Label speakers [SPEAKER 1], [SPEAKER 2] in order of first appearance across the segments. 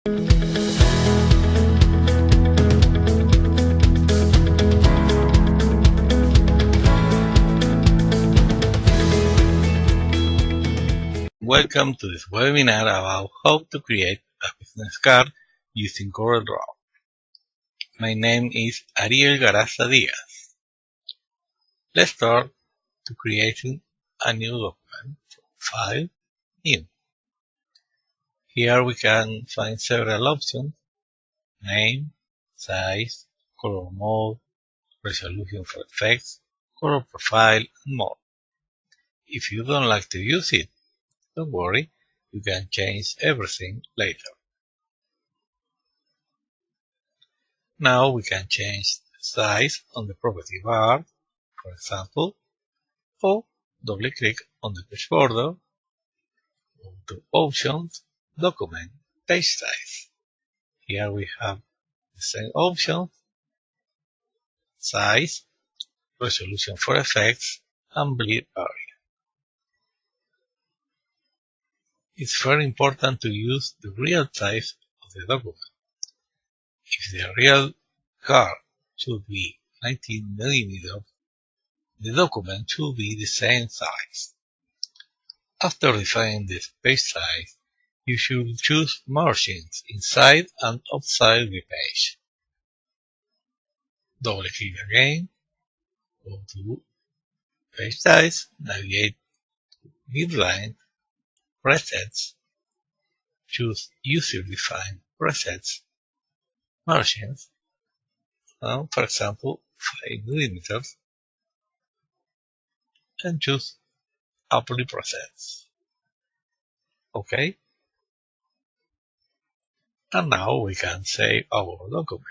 [SPEAKER 1] Welcome to this webinar about how to create a business card using CorelDRAW. My name is Ariel Garaza Diaz. Let's start to creating a new document. File, New. Here we can find several options: name, size, color mode, resolution for effects, color profile, and more. If you don't like to use it, don't worry, you can change everything later. Now we can change the size on the property bar, for example, or double-click on the page border, go to Options, Document, Page Size. Here we have the same options: size, resolution for effects, and bleed area. It's very important to use the real size of the document. If the real card should be 19 mm, the document should be the same size. After defining the page size, you should choose margins inside and outside the page. Double-click again, go to Page Size, navigate to Midline, Presets, choose User-Defined Presets, Margins, and for example 5 mm, and choose Apply Presets. OK. And now we can save our document.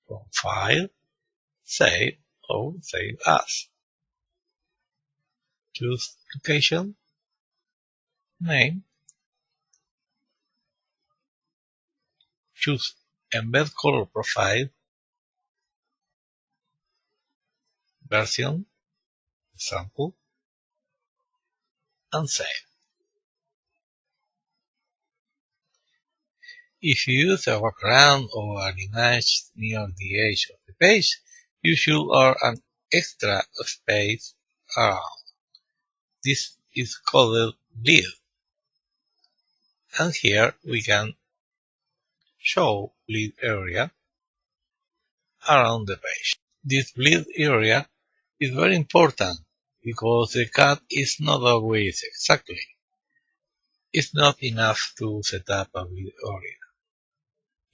[SPEAKER 1] From File, Save, or Save As. Choose Location, Name, choose Embed Color Profile, Version, Example, and Save. If you use a background or an image near the edge of the page, you should add an extra space around. This is called bleed. And here we can show bleed area around the page. This bleed area is very important because the cut is not always exactly. It's not enough to set up a bleed area.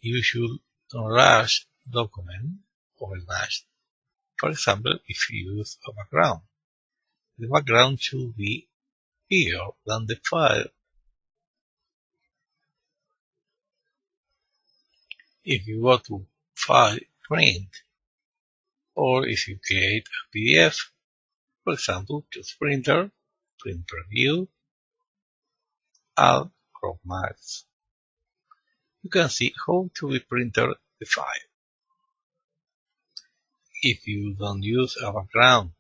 [SPEAKER 1] You should enlarge document or image. For example, if you use a background, the background should be bigger than the file. If you go to File, Print, or if you create a PDF, for example, choose Printer, Print Preview, add crop marks. You can see how to be printed the file. If you don't use a background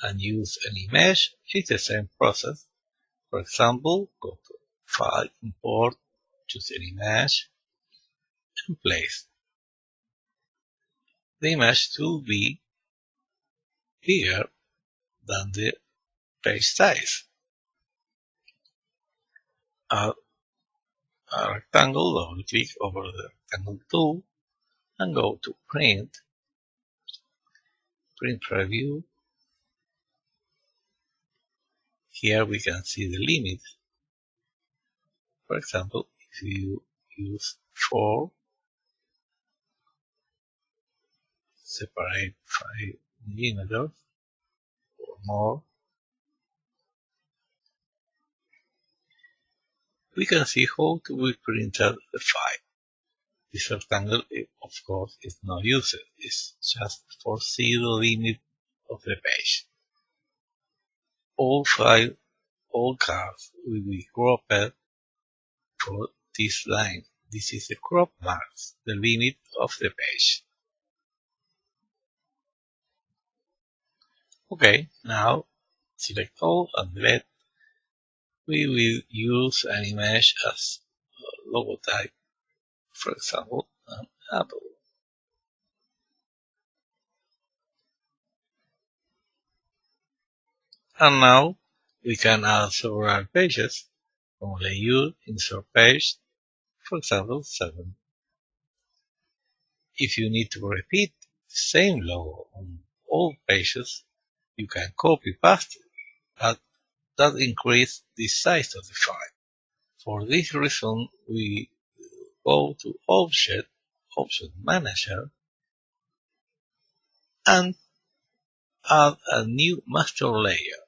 [SPEAKER 1] and use an image, it's the same process. For example, go to File, Import, choose an image, and place. The image should be bigger than the page size. Add a rectangle, double-click over the rectangle tool, and go to Print, Print Preview. Here we can see the limit. For example, if you use 4, separate 5 mm or more, we can see how to be printed the file. This rectangle, of course, is not used. It's just for see the limit of the page. All files, all cards will be cropped for this line. This is the crop marks, the limit of the page. OK, now select all and delete. We will use an image as a logo type. for example, an apple. And now we can add several pages from layout, insert page, for example 7. If you need to repeat the same logo on all pages, you can copy paste it, but that increases the size of the file. For this reason, we go to Object Manager, and add a new master layer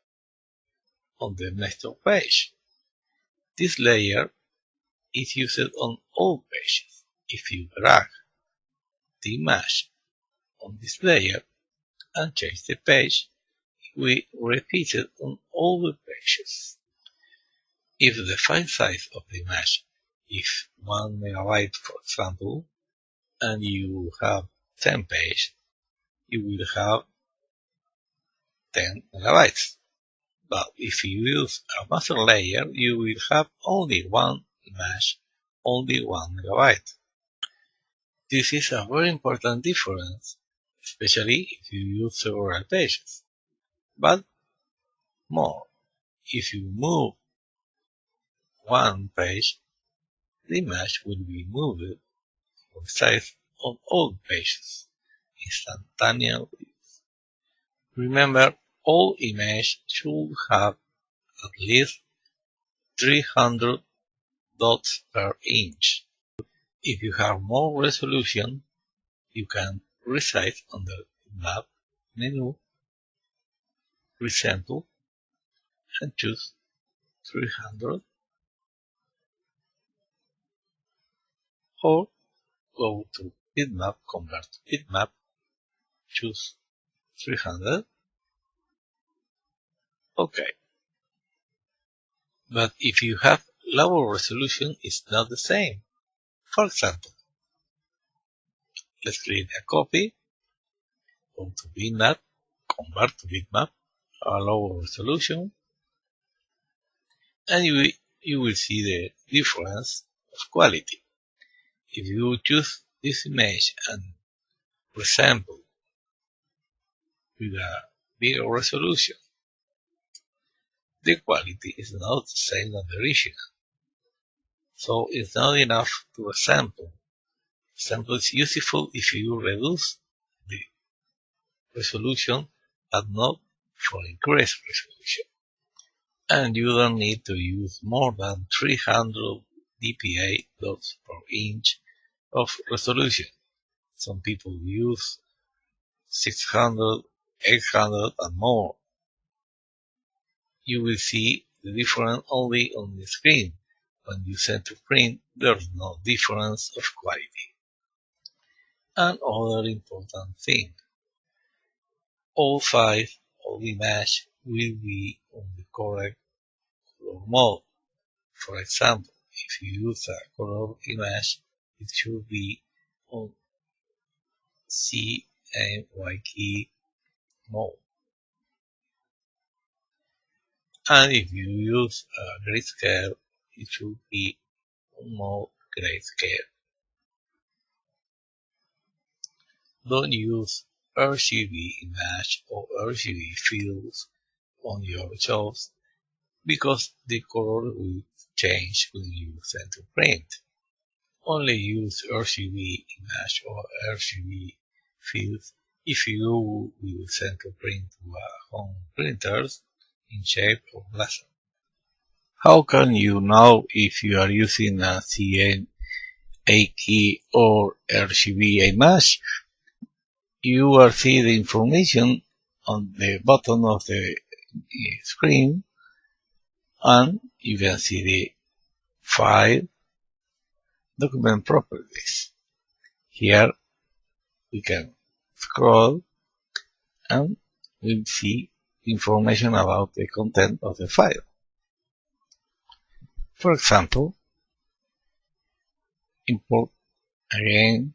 [SPEAKER 1] on the master page. This layer is used on all pages. If you drag the image on this layer and change the page, we repeat it on all the pages. If the file size of the image is 1 megabyte, for example, and you have 10 pages, you will have 10 megabytes. But if you use a master layer, you will have only one image, only 1 megabyte. This is a very important difference, especially if you use several pages. But more, if you move one page, the image will be moved for size on all pages instantaneously. Remember, all images should have at least 300 dots per inch. If you have more resolution, you can resize under the map menu, resample, and choose 300, or go to bitmap, convert to bitmap, choose 300, OK. But if you have lower resolution, it's not the same. For example, let's create a copy, go to bitmap, convert to bitmap, a lower resolution, and you will see the difference of quality. If you choose this image and resample with a bigger resolution, the quality is not the same as the original. So it's not enough to resample. Sample is useful if you reduce the resolution, but not for increased resolution. And you don't need to use more than 300 dpi dots per inch of resolution. Some people use 600, 800 and more. You will see the difference only on the screen. When you send to print, there's no difference of quality. Another important thing, all files of the image will be on the correct color mode. For example, if you use a color image, it should be on CMYK mode. And if you use a grayscale, it should be on mode grayscale. Don't use RGB image or RGB fields on your shows because the color will change when you send to print. Only use RGB image or RGB fields if you will send to print to a home printers in shape of laser. How can you know if you are using a CMYK or RGB image? You will see the information on the bottom of the screen, and you can see the file document properties. Here we can scroll and we'll see information about the content of the file. For example, import again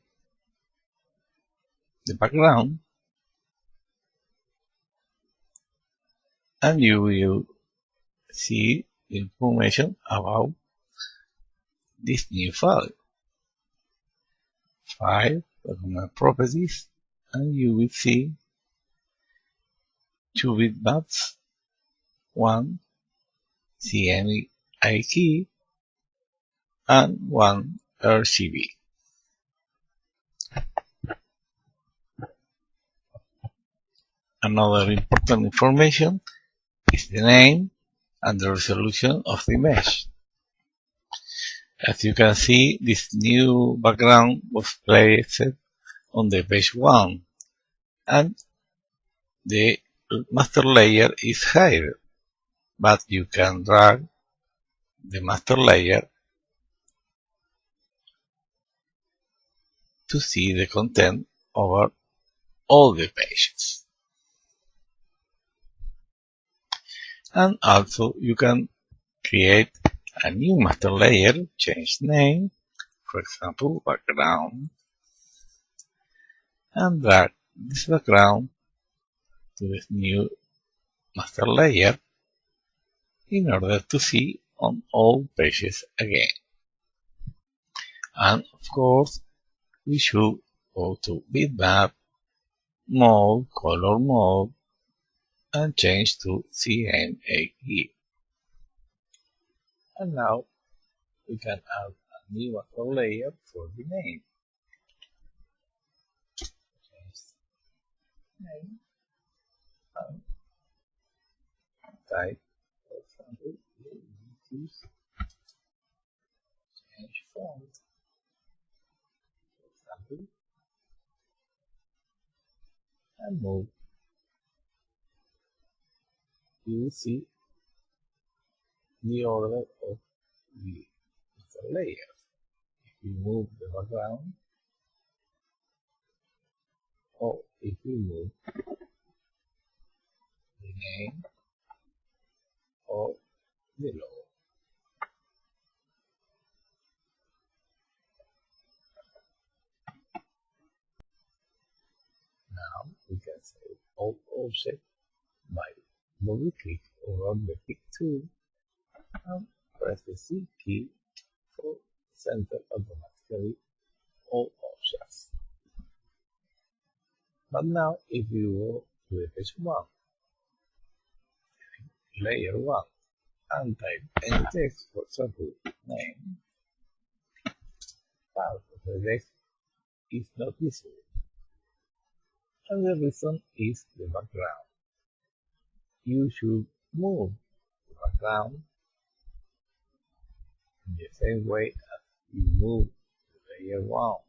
[SPEAKER 1] the background, and you will see information about this new file. File, Document Properties, and you will see 2 bitmaps, 1 CMYK key, and 1 RGB. Another important information is the name and the resolution of the image. As you can see, this new background was placed on the page 1, and the master layer is hidden, but you can drag the master layer to see the content over all the pages. And also you can create a new master layer, change name, for example, background, and drag this background to this new master layer in order to see on all pages again. And of course, we should go to bitmap mode, color mode, and change to CMYK. And now we can add a new master layer for the name. Change name and type, for example, choose change font, for example, and move. You will see the order of the master layers. If you move the background, or if you move the name or the logo. Now we can save all objects by double click over the pick tool and press the C key for center automatically all objects. But now if you go to the page 1, layer 1, and type any text, for example, name, part of the text is not visible. And the reason is the background. You should move the background in the same way as you move the layer 1 on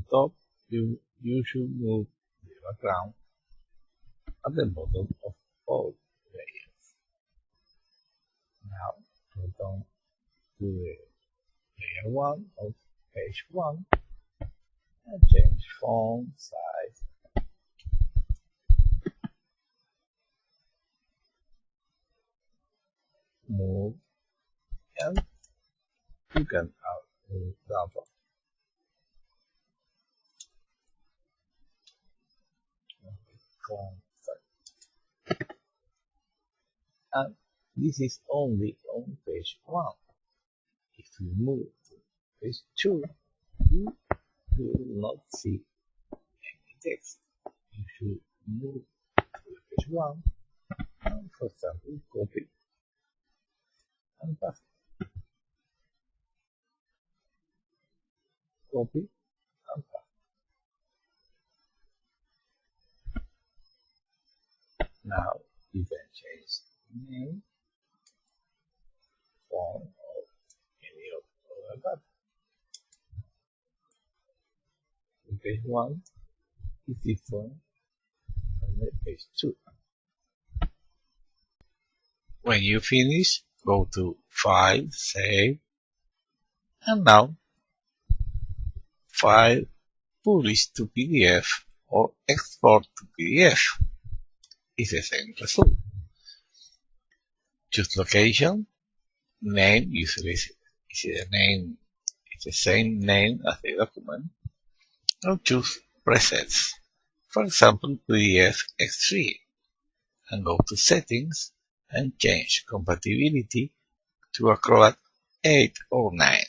[SPEAKER 1] top. You should move the background at the bottom of all layers. Now return to the layer 1 of page 1 and change font size, move, and you can add a data. Font size. And this is only on page 1. If you move to page 2, you will not see any text. You should move to page 1 and, for example, copy and paste. Copy and paste. Now you can change the name, font, or any other data. Page 1 is different from page 2. When you finish, go to File, Save, and now File, Publish to PDF, or Export to PDF is the same result. Choose location, name usually is the same name as the document, and choose presets, for example PDF X3, and go to Settings and change compatibility to Acrobat 8 or 9.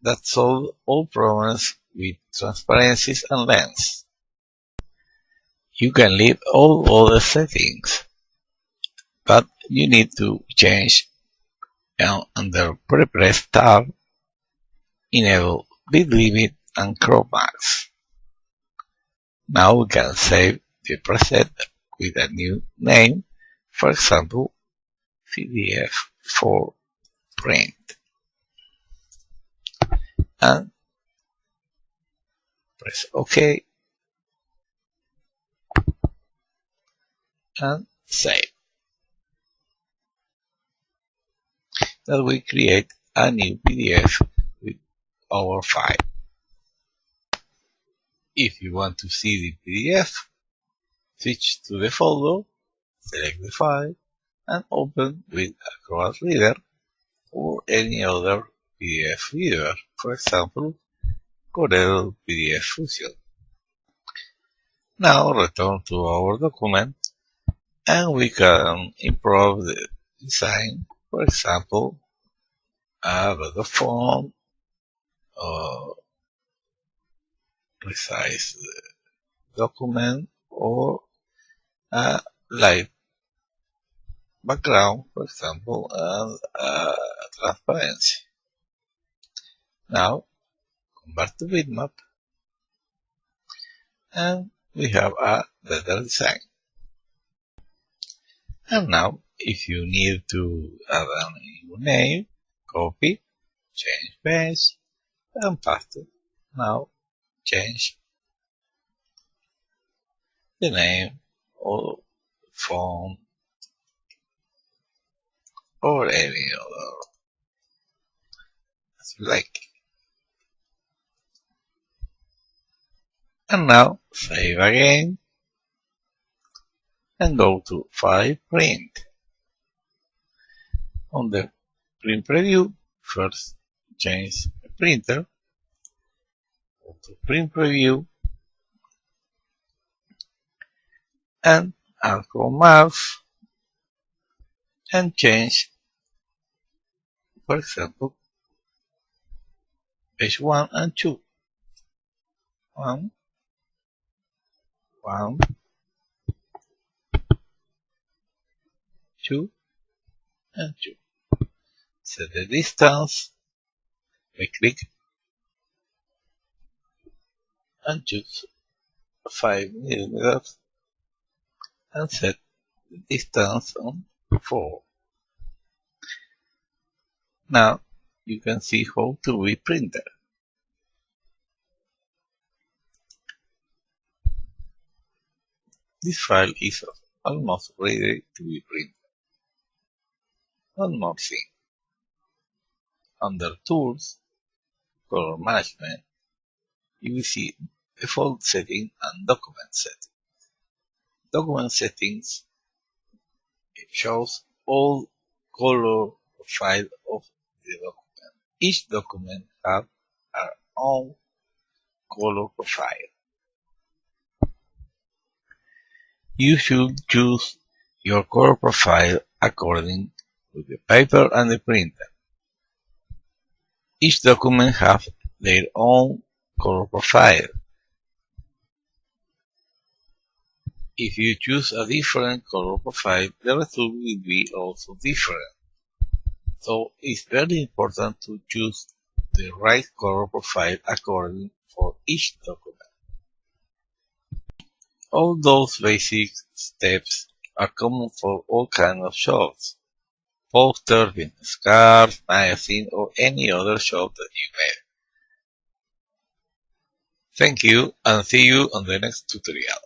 [SPEAKER 1] that solves all problems with transparencies and lengths. You can leave all other settings, but you need to change under Prepress tab, enable bit limit and crop max. Now we can save the preset with a new name, for example, PDF for print, and press OK and save. That we create a new PDF with our file. If you want to see the PDF, switch to the folder, select the file, and open with Acrobat Reader or any other PDF reader, for example, Corel PDF Fusion. Now return to our document and we can improve the design, for example, a better font, resize the document, or a light background, for example, and transparency. Now convert to bitmap and we have a better design. And now if you need to add a new name, copy, change page, and paste it. Now change the name or font or any other as you like. And now save again and go to File Print. On the print preview, first change the printer, go to print preview and Control Mouse and change, for example, page 1 and 2. 1, 2, and 2. Set the distance, we click and choose 5 millimeters and set the distance on 4. Now you can see how to be printed. This file is almost ready to be printed. One more thing. Under Tools, Color Management, you will see Default Setting and Document Settings. Document Settings shows all color profile of the document. Each document has our own color profile. You should choose your color profile according to the paper and the printer. Each document has their own color profile. If you choose a different color profile, the result will be also different. So it's very important to choose the right color profile according for each document. All those basic steps are common for all kinds of shops, posters, business cards, magazine, or any other shop that you made. Thank you and see you on the next tutorial.